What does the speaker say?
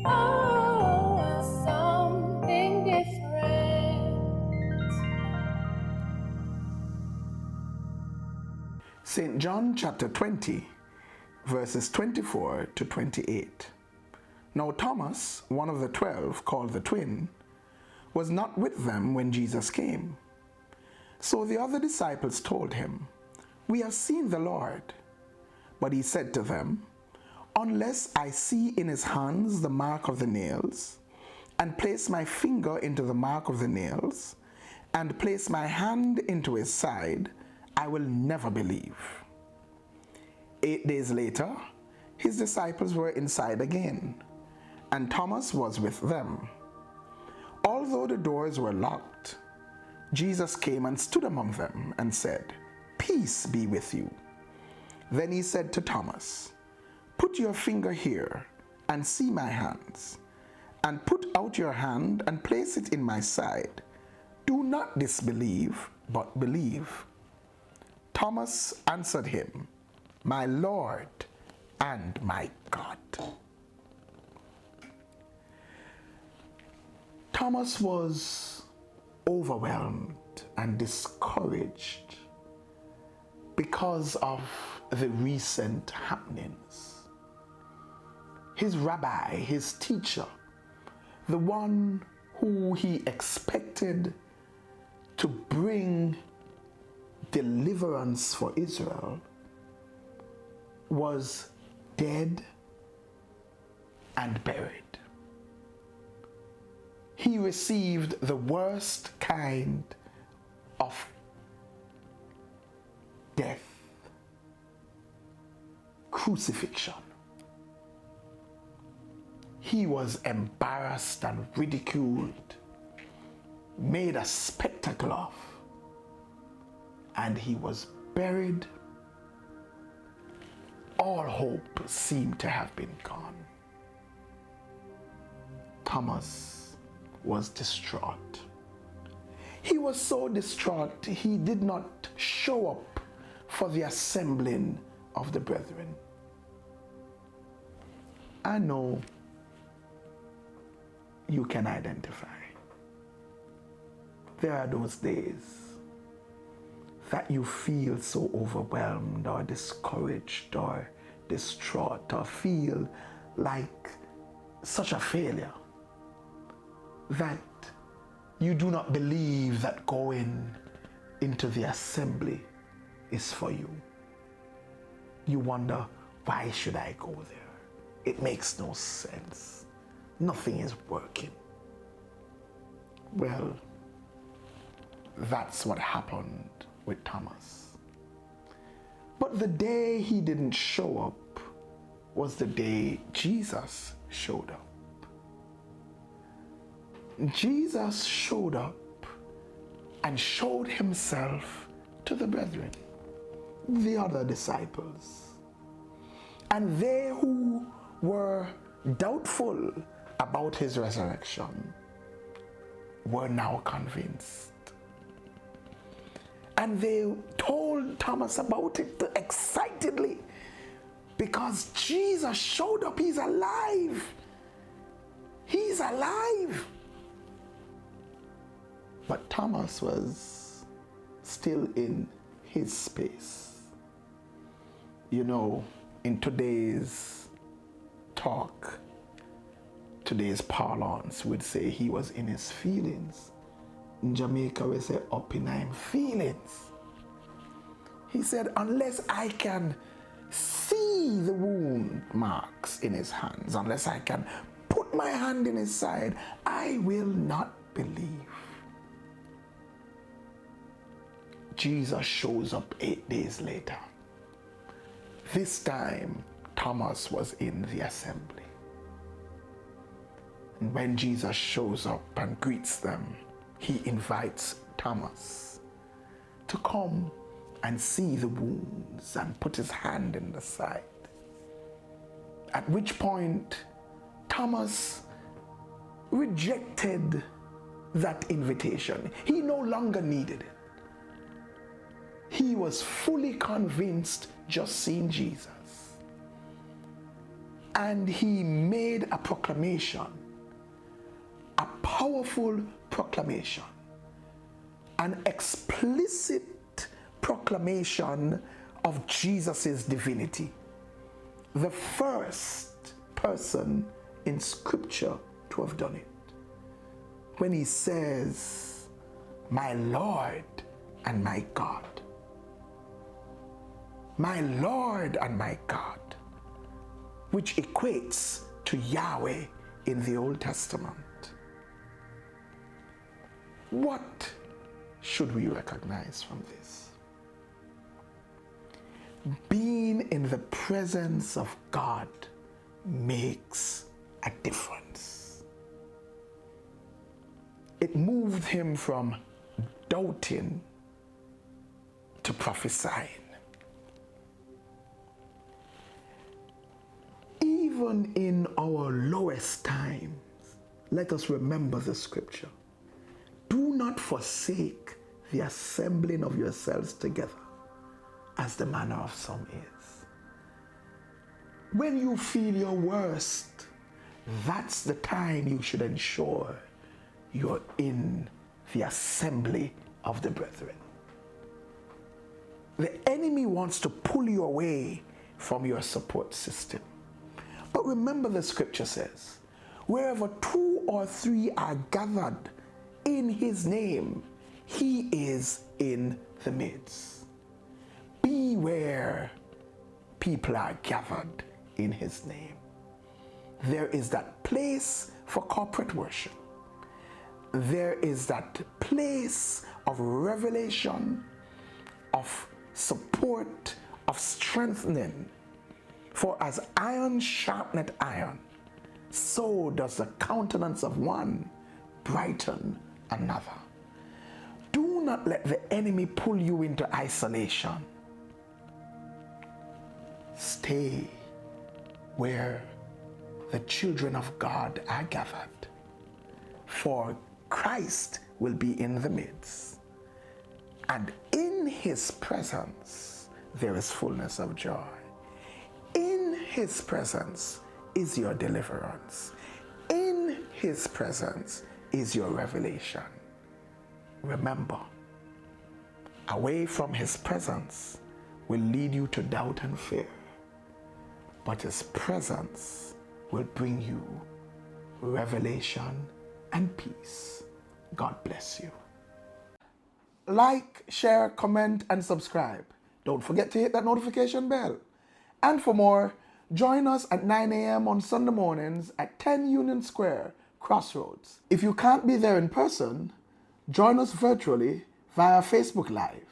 Oh, something different. St. John chapter 20, verses 24 to 28. Now Thomas, one of the 12, called the twin, was not with them when Jesus came. So the other disciples told him, "We have seen the Lord." But he said to them, "Unless I see in his hands the mark of the nails, and place my finger into the mark of the nails, and place my hand into his side, I will never believe." 8 days later, his disciples were inside again, and Thomas was with them. Although the doors were locked, Jesus came and stood among them and said, "Peace be with you." Then he said to Thomas, "Put your finger here and see my hands, and put out your hand and place it in my side. Do not disbelieve, but believe." Thomas answered him, "My Lord and my God." Thomas was overwhelmed and discouraged because of the recent happenings. His rabbi, his teacher, the one who he expected to bring deliverance for Israel, was dead and buried. He received the worst kind of death, crucifixion. He was embarrassed and ridiculed, made a spectacle of, and he was buried. All hope seemed to have been gone. Thomas was distraught. He was so distraught, he did not show up for the assembling of the brethren. I know you can identify. There are those days that you feel so overwhelmed or discouraged or distraught or feel like such a failure that you do not believe that going into the assembly is for you. You wonder, why should I go there? It makes no sense. Nothing is working. Well, that's what happened with Thomas. But the day he didn't show up was the day Jesus showed up. Jesus showed up and showed himself to the brethren, the other disciples. And they who were doubtful about his resurrection were now convinced. And they told Thomas about it excitedly because Jesus showed up. He's alive. He's alive. But Thomas was still in his space. You know, in today's talk, today's parlance would say he was in his feelings. In Jamaica we say up in him feelings. He said, unless I can see the wound marks in his hands, unless I can put my hand in his side, I will not believe. Jesus shows up 8 days later. This time, Thomas was in the assembly. And when Jesus shows up and greets them, he invites Thomas to come and see the wounds and put his hand in the side. At which point, Thomas rejected that invitation. He no longer needed it. He was fully convinced just seeing Jesus. And he made a proclamation, a powerful proclamation, an explicit proclamation of Jesus' divinity. The first person in Scripture to have done it. When he says, my Lord and my God. My Lord and my God, which equates to Yahweh in the Old Testament. What should we recognize from this? Being in the presence of God makes a difference. It moved him from doubting to prophesying. Even in our lowest times, let us remember the scripture. Do not forsake the assembling of yourselves together, as the manner of some is. When you feel your worst, that's the time you should ensure you're in the assembly of the brethren. The enemy wants to pull you away from your support system. But remember, the scripture says, wherever 2 or 3 are gathered in his name, he is in the midst. Be where people are gathered in his name. There is that place for corporate worship. There is that place of revelation, of support, of strengthening. For as iron sharpeneth iron, so does the countenance of one brighten another. Do not let the enemy pull you into isolation. Stay where the children of God are gathered, for Christ will be in the midst, and in his presence there is fullness of joy. In his presence is your deliverance. In his presence is your revelation. Remember, away from his presence will lead you to doubt and fear, but his presence will bring you revelation and peace. God bless you. Like, share, comment, and subscribe. Don't forget to hit that notification bell. And for more, join us at 9 a.m. on Sunday mornings at 10 Union Square, Crossroads. If you can't be there in person, join us virtually via Facebook Live.